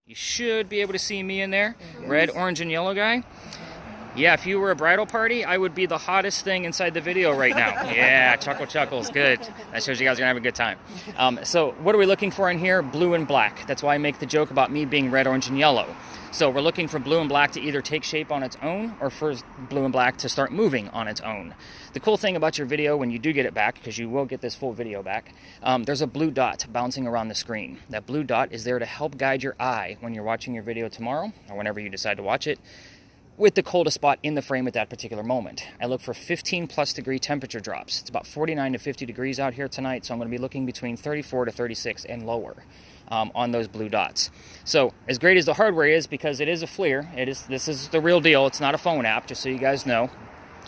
You should be able to see me in there. Red, orange, and yellow guy. Yeah, if you were a bridal party, I would be the hottest thing inside the video right now. Yeah, chuckles, good. That shows you guys are gonna have a good time. So what are we looking for in here? Blue and black. That's why I make the joke about me being red, orange, and yellow. So we're looking for blue and black to either take shape on its own or for blue and black to start moving on its own. The cool thing about your video when you do get it back, because you will get this full video back, there's a blue dot bouncing around the screen. That blue dot is there to help guide your eye when you're watching your video tomorrow or whenever you decide to watch it, with the coldest spot in the frame at that particular moment. I look for 15 plus degree temperature drops. It's about 49 to 50 degrees out here tonight, so I'm going to be looking between 34 to 36 and lower on those blue dots. So as great as the hardware is, because it is a FLIR, this is the real deal. It's not a phone app, just so you guys know.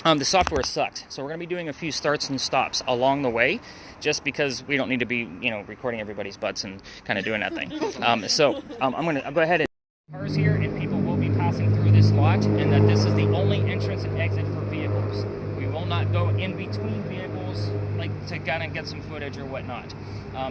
The software sucked, so we're going to be doing a few starts and stops along the way, just because we don't need to be, recording everybody's butts and kind of doing that thing. I'm going to go ahead and cars here, and people will be passing through this lot, and that this is the only entrance and exit for vehicles. We will not go in between vehicles, like to kind of get some footage or whatnot.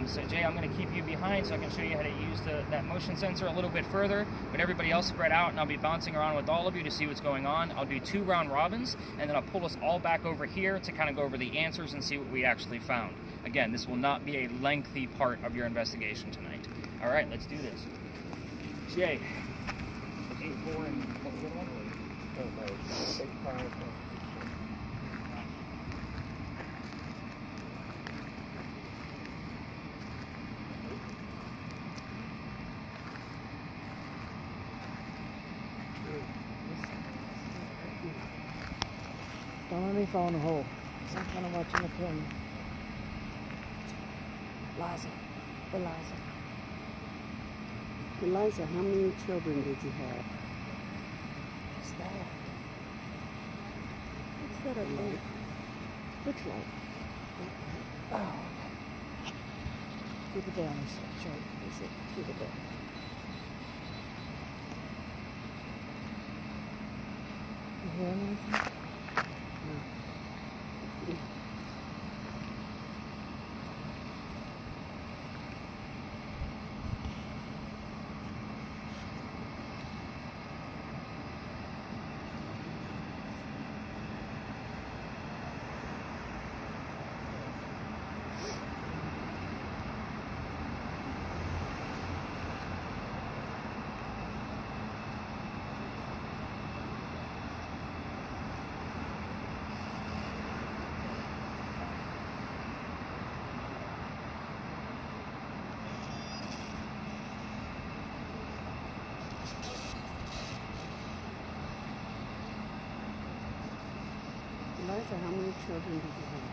So Jay, I'm going to keep you behind so I can show you how to use that motion sensor a little bit further, but everybody else spread out, and I'll be bouncing around with all of you to see what's going on. I'll do 2 round robins, and then I'll pull us all back over here to kind of go over the answers and see what we actually found. Again, this will not be a lengthy part of your investigation tonight. All right, let's do this. Jay. 8-4 and what was the other one? Don't let me fall in the hole, because I'm kind of watching the film. Eliza, how many children did you have? What's that? What's that up there? Which light? Oh, okay. Keep it down. Keep it down. You hear anything? Eliza, how many children did you have?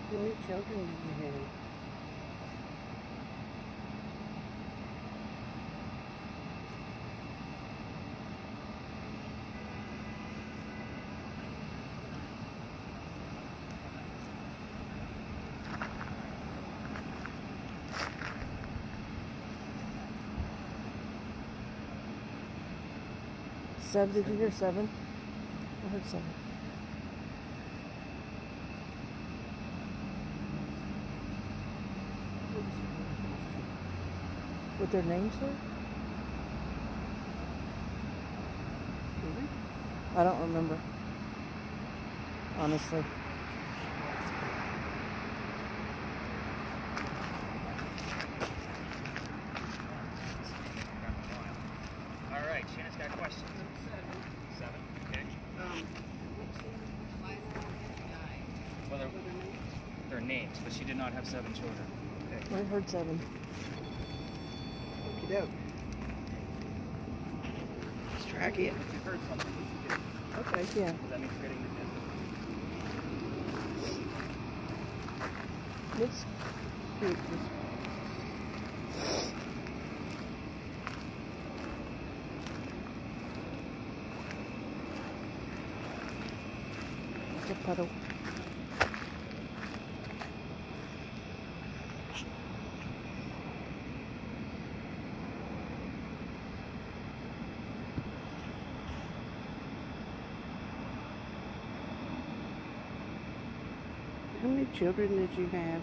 How many children did you have? Seven? Did you hear 7? I heard 7. What their names were? Really? I don't remember. Honestly. All right, Shannon's got questions. 7. Okay. Well, they're names, but she did not have 7 children. I heard 7. Okey doke. Let's track it. If you heard something, you did. Okay. Yeah. Does that mean you're getting the gist? Looks cute. It's a puddle. How many children did you have?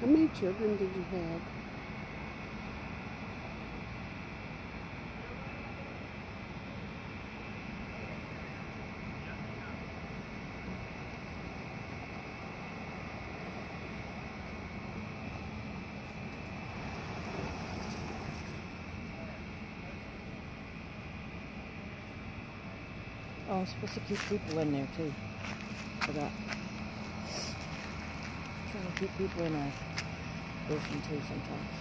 How many children did you have? Oh, I'm supposed to keep people in there too. Forgot. Trying to keep people in a version too sometimes.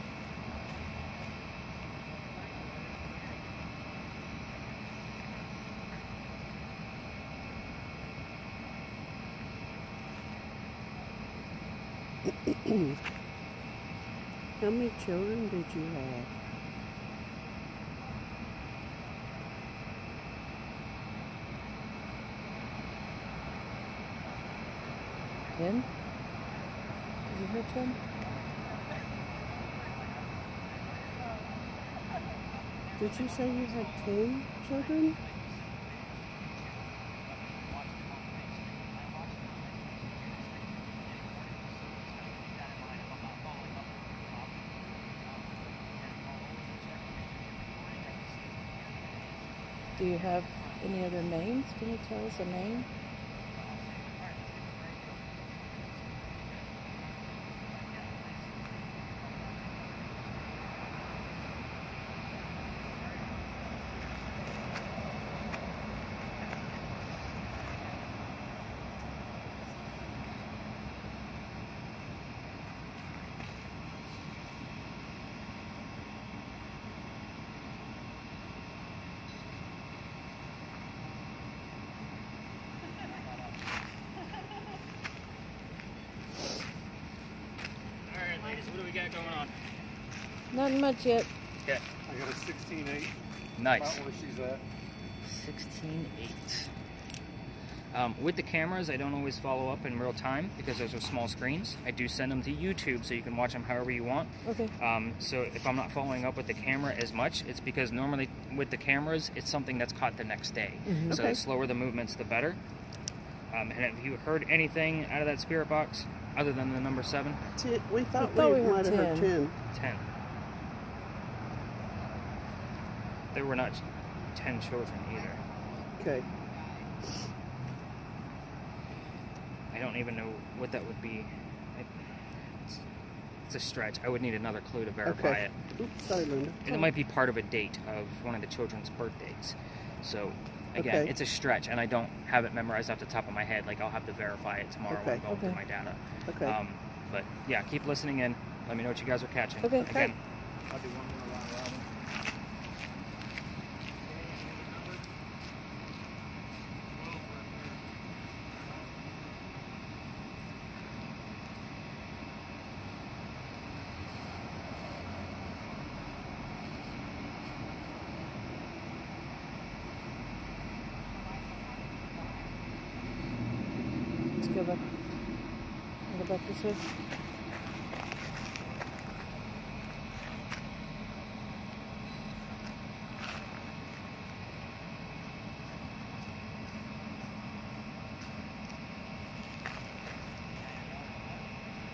How many children did you have? Ten? Is it her 10? Did you say you had 10 children? Do you have any other names? Can you tell us a name? All right, ladies, what do we got going on? Not much yet. Okay. I got a 16.8. Nice. About where she's at. 16:8. With the cameras, I don't always follow up in real time because those are small screens. I do send them to YouTube so you can watch them however you want. Okay. So if I'm not following up with the camera as much, it's because normally with the cameras, it's something that's caught the next day. So Okay. the slower the movements, the better. And have you heard anything out of that spirit box other than the number 7? We thought thought we we might heard have heard 10. 10. There were not 10 children either. Okay. I don't even know what that would be. It's a stretch. I would need another clue to verify Okay. it. Oops, sorry, Linda. And it might be part of a date of one of the children's birthdays. So, again, Okay. it's a stretch, and I don't have it memorized off the top of my head. Like, I'll have to verify it tomorrow when I Okay. go through Okay. my data. Okay. But, yeah, keep listening in. Let me know what you guys are catching. Okay. Again, I'll do one more round robin. Go back. Go back this way.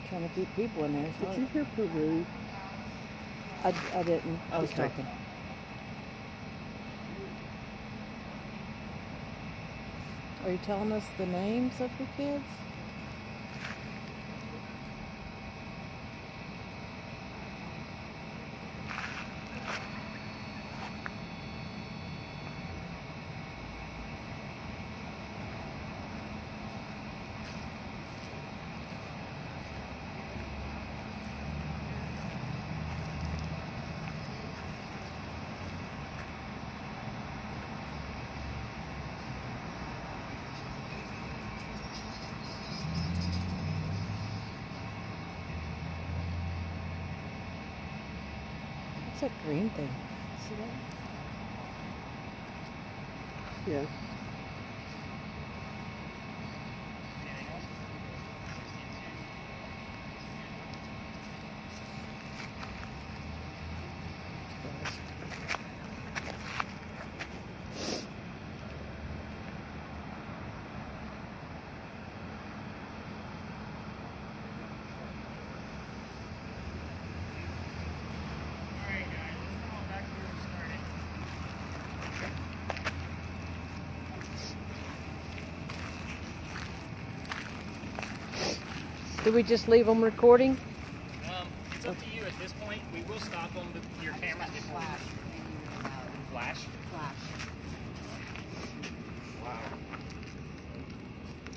Trying to keep people in there. Did you hear Peru? I didn't. I was Okay. talking. Are you telling us the names of your kids? What's that green thing? See that? Yeah. Do we just leave them recording? It's up to you at this point. We will stop them. Your cameras get flash. Flash? Flash. Wow.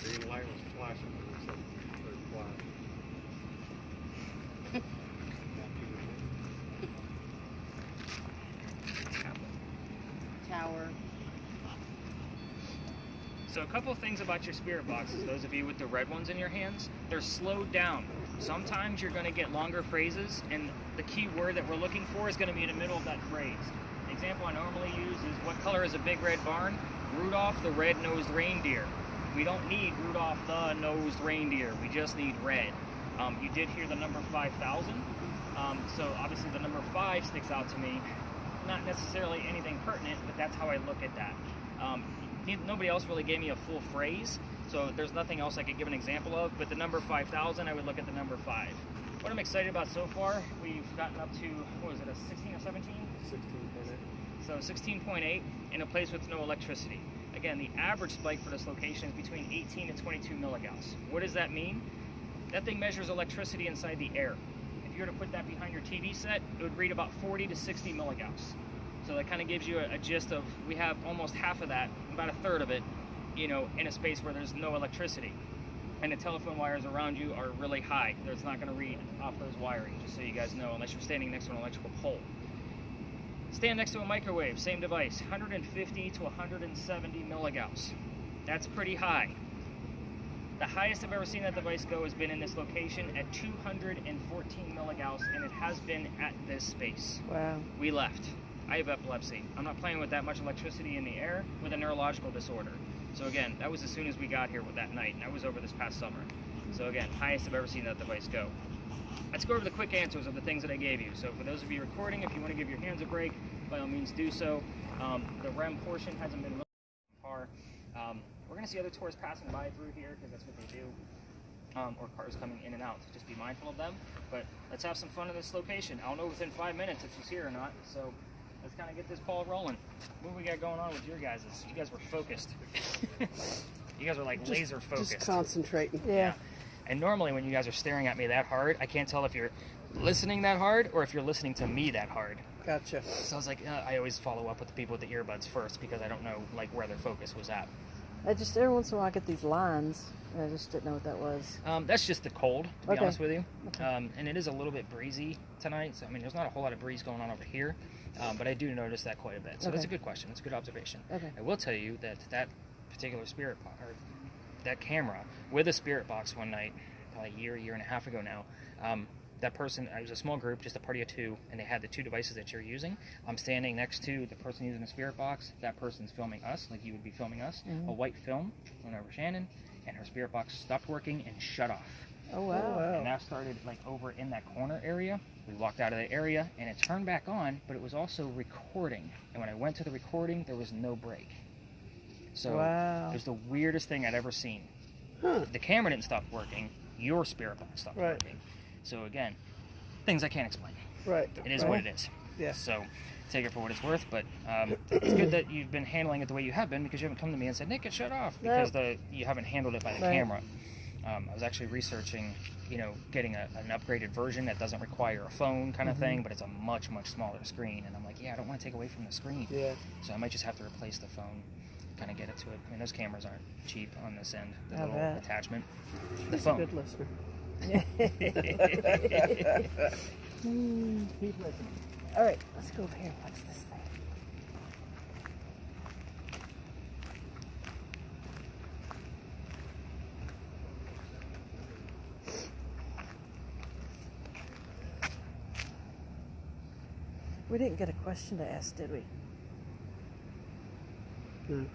The light was flashing. It was like very flash. Tower. So a couple of things about your spirit boxes, those of you with the red ones in your hands, they're slowed down. Sometimes you're going to get longer phrases, and the key word that we're looking for is going to be in the middle of that phrase. The example I normally use is, what color is a big red barn? Rudolph the red-nosed reindeer. We don't need Rudolph the nosed reindeer, we just need red. You did hear the number 5,000, so obviously the number 5 sticks out to me. Not necessarily anything pertinent, but that's how I look at that. Nobody else really gave me a full phrase, so there's nothing else I could give an example of, but the number 5,000, I would look at the number 5. What I'm excited about so far, we've gotten up to, what was it, a 16 or 17? 16.8. So 16.8 in a place with no electricity. Again, the average spike for this location is between 18 to 22 milligauss. What does that mean? That thing measures electricity inside the air. If you were to put that behind your TV set, it would read about 40 to 60 milligauss. So that kind of gives you a gist of, we have almost half of that, about a third of it, you know, in a space where there's no electricity. And the telephone wires around you are really high. It's not going to read off those wiring, just so you guys know, unless you're standing next to an electrical pole. Stand next to a microwave, same device, 150 to 170 milligauss. That's pretty high. The highest I've ever seen that device go has been in this location at 214 milligauss, and it has been at this space. Wow. We left. I have epilepsy. I'm not playing with that much electricity in the air with a neurological disorder. So again, that was as soon as we got here with that night, and that was over this past summer. So again, highest I've ever seen that device go. Let's go over the quick answers of the things that I gave you. So for those of you recording, if you want to give your hands a break, by all means do so. The REM portion hasn't been really far. We're going to see other tourists passing by through here, because that's what they do, or cars coming in and out. Just be mindful of them. But let's have some fun in this location. I'll know within 5 minutes if she's here or not. So let's kind of get this ball rolling. What we got going on with your guys'? You guys were focused. You guys were like laser focused. Just concentrating. Yeah. And normally when you guys are staring at me that hard, I can't tell if you're listening that hard or if you're listening to me that hard. Gotcha. So I was like, I always follow up with the people with the earbuds first, because I don't know like where their focus was at. I just, every once in a while I get these lines, and I just didn't know what that was. That's just the cold, to be Okay. honest with you. Okay. And it is a little bit breezy tonight. So, I mean, there's not a whole lot of breeze going on over here, but I do notice that quite a bit. So that's a Okay. good question. That's a good observation. Okay. I will tell you that that particular spirit box, or that camera with a spirit box one night, probably a year and a half ago now, that person, it was a small group, just a party of 2, and they had the 2 devices that you're using. I'm standing next to the person using the spirit box. That person's filming us, like you would be filming us, a white film, went over Shannon, and her spirit box stopped working and shut off. Oh, wow. And that started like over in that corner area. We walked out of the area and it turned back on, but it was also recording. And when I went to the recording, there was no break. So Wow. it was the weirdest thing I'd ever seen. Huh. The camera didn't stop working, your spirit box stopped Right. working. So again, things I can't explain. Right. It is what it is. Yeah. So take it for what it's worth, but it's good that you've been handling it the way you have been, because you haven't come to me and said, Nick, it shut off, because you haven't handled it by the Right. camera. I was actually researching, getting an upgraded version that doesn't require a phone kind of thing, but it's a much, much smaller screen. And I'm like, I don't want to take away from the screen. Yeah. So I might just have to replace the phone, kind of get it to it. I mean, those cameras aren't cheap on this end, the I little bet. attachment. The He's a phone. good listener. Keep listening. All right, let's go over here and watch this thing. We didn't get a question to ask, did we? No.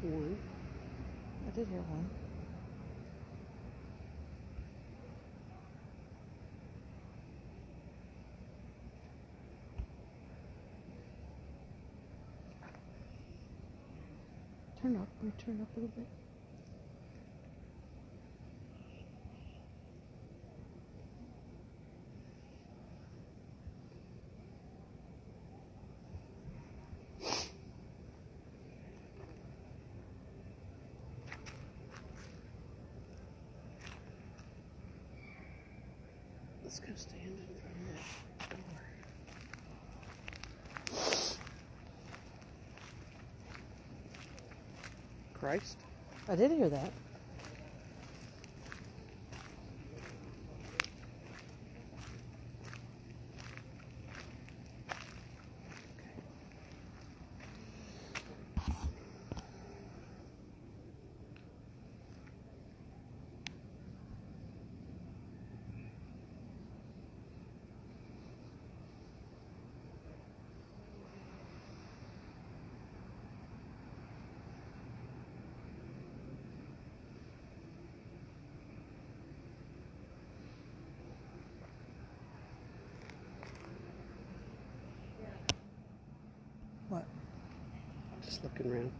One. I did hear one. Turn up, turn up a little bit. Let's go stand in front of that door. Christ. I did hear that. What? Just looking around.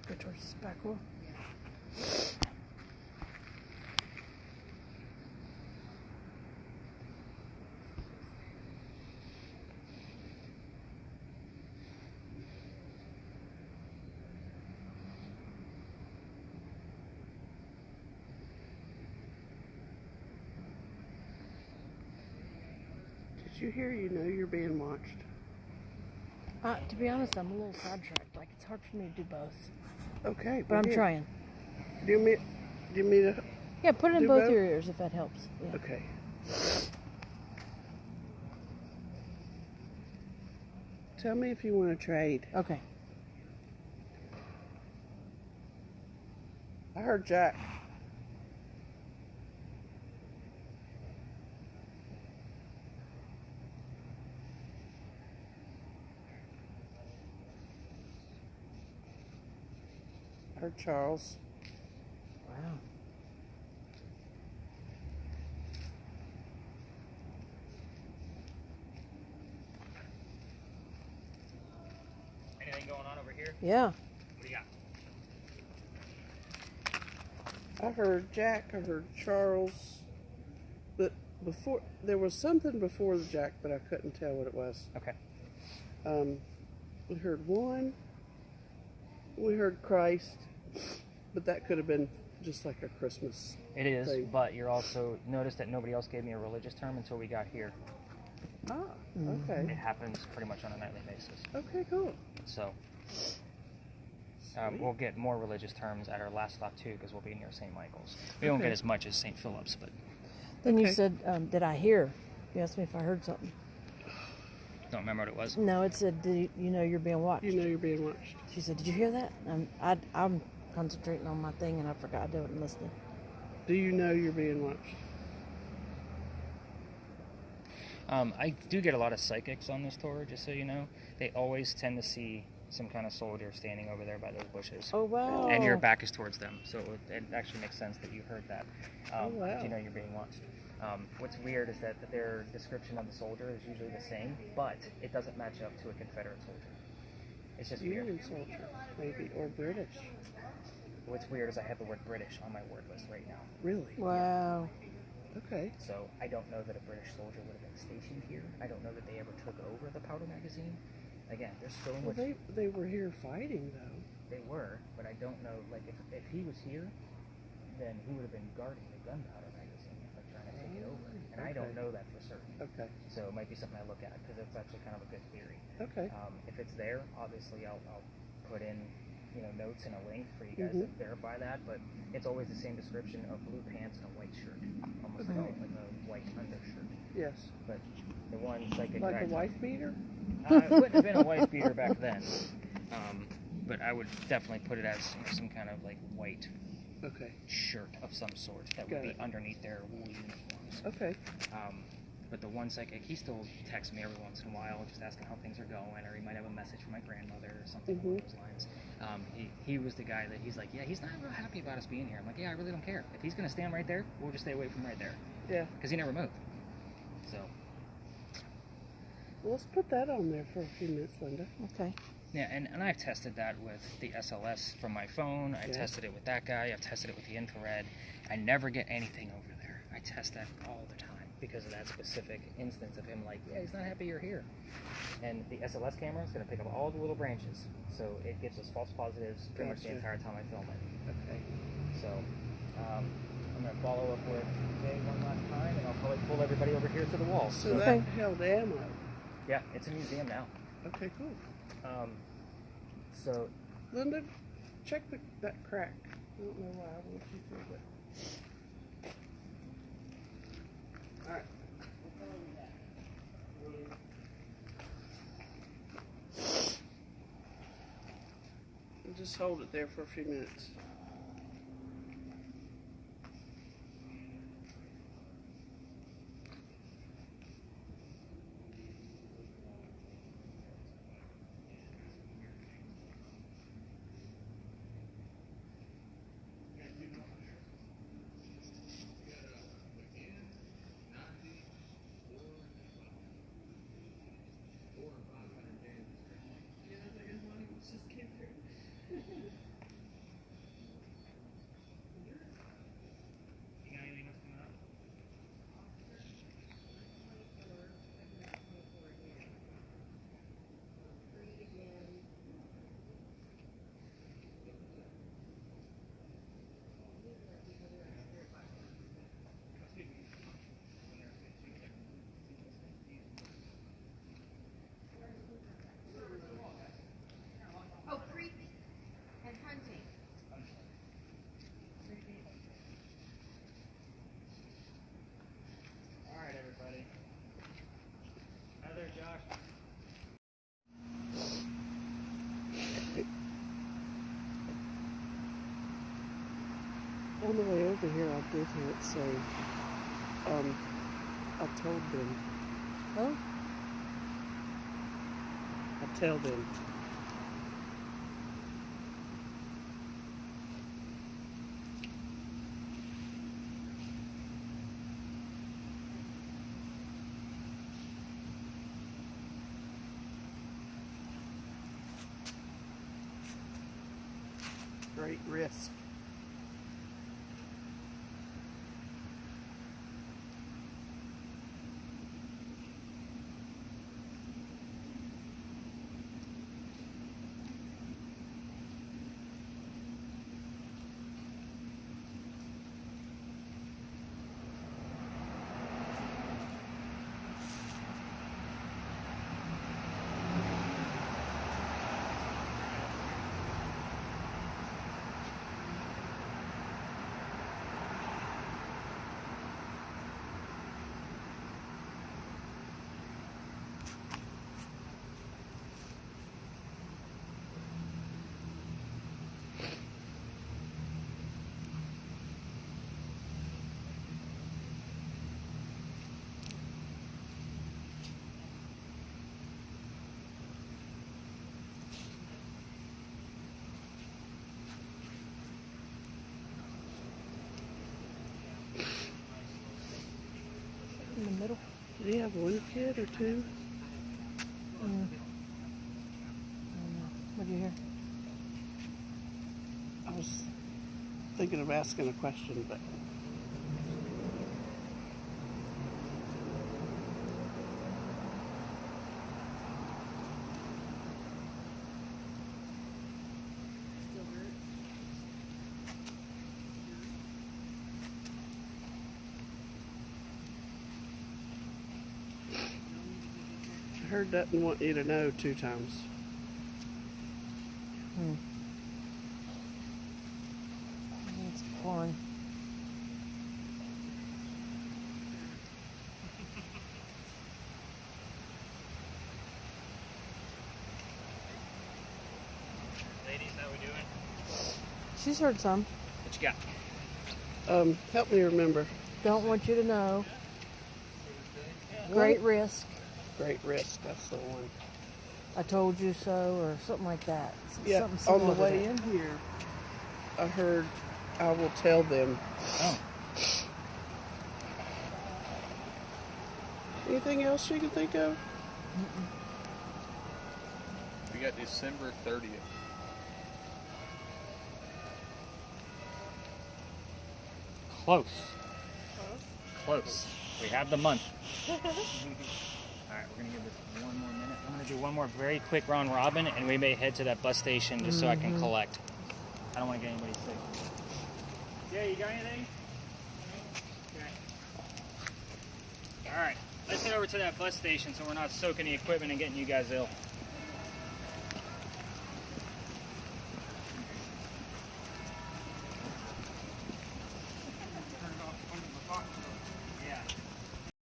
Go towards this back wall. Did you hear you know you're being watched? To be honest, I'm a little sidetracked. Like, it's hard for me to do both. Okay. But I'm here. trying. Do you mean to? Yeah, put it in Do both both? your ears if that helps. Yeah. Okay. Tell me if you want to trade. Okay. I heard Jack. I heard Charles. Wow. Anything going on over here? Yeah. What do you got? I heard Jack. I heard Charles. But before there was something before the Jack, but I couldn't tell what it was. Okay. We heard one. We heard Christ, but that could have been just like a Christmas. It is, thing. but you're also noticed that nobody else gave me a religious term until we got here. Ah, It okay. happens pretty much on a nightly basis. Okay, cool. So we'll get more religious terms at our last stop too, because we'll be near St. Michael's. We won't Okay. get as much as St. Philip's, but Then you Okay. said, did I hear? You asked me if I heard something. don't remember what it was. No, it said, did you know you're being watched? You know you're being watched. She said, did you hear that? I'm concentrating on my thing and I forgot I wasn't listening. Do you know you're being watched? I do get a lot of psychics on this tour, just so you know. They always tend to see some kind of soldier standing over there by those bushes. Oh, wow. And your back is towards them, so it actually makes sense that you heard that. Oh, wow. That you know you're being watched. What's weird is that their description of the soldier is usually the same, but it doesn't match up to a Confederate soldier. It's just weird. Union soldier, maybe, or British. What's weird is I have the word British on my word list right now. Really? Wow. Okay. So I don't know that a British soldier would have been stationed here. I don't know that they ever took over the powder magazine. Again, there's so Well, much. they were here fighting though. They were, but I don't know. Like if he was here, then he would have been guarding the gunpowder magazine, like trying to take it over. And I don't Okay. know that for certain. Okay. So it might be something I look at because it's actually kind of a good theory. Okay. If it's there, obviously I'll put in notes and a link for you guys to verify that. But it's always the same description of blue pants and a white shirt, almost like a white undershirt. Yes. But the one psychic Like that a wife beater? it wouldn't have been a wife beater back then. But I would definitely put it as some kind of like white Okay. shirt of some sort that Got would it. be underneath their wool uniforms. Okay. But the one psychic, he still texts me every once in a while, just asking how things are going, or he might have a message from my grandmother or something along those lines. He was the guy that he's like, yeah, he's not real happy about us being here. I'm like, yeah, I really don't care. If he's going to stand right there, we'll just stay away from right there. Yeah. Because he never moved. So, Well, let's put that on there for a few minutes, Linda. Okay. yeah, and I've tested that with the SLS from my phone. I tested it with that guy. I've tested it with the infrared. I never get anything over there. I test that all the time because of that specific instance of him like, yeah, he's not happy you're here. And the SLS camera is going to pick up all the little branches. So it gives us false positives pretty much the Gotcha. entire time I film it. Okay. So I'm going to follow up with Jay one last time, and I'll probably pull everybody over here to the wall. So that held ammo. Yeah, it's a museum now. Okay, cool. So Linda, check that crack. I don't know why I want you to, but. All right. Just hold it there for a few minutes. On the way over here, I did hear it say, I told them. Oh, I tell them. Great risk. in the middle. Did he have one kid or two? I don't know. What do you hear? I was thinking of asking a question, but I heard doesn't want you to know 2 times. I think it's corn. Ladies, how we doing? She's heard some. What you got? Help me remember. Don't want you to know. Great risk. Great risk. That's the one. I told you so, or something like that. Yeah. Something On the similar to way that. in here, I heard, I will tell them. Oh. Anything else you can think of? We got December 30th. Close. Close. We have the month. All right, we're gonna give this one more minute. I'm gonna do one more very quick round robin, and we may head to that bus station just so I can collect. I don't want to get anybody sick. Yeah, you got anything? Okay. All right, let's head over to that bus station so we're not soaking the equipment and getting you guys ill.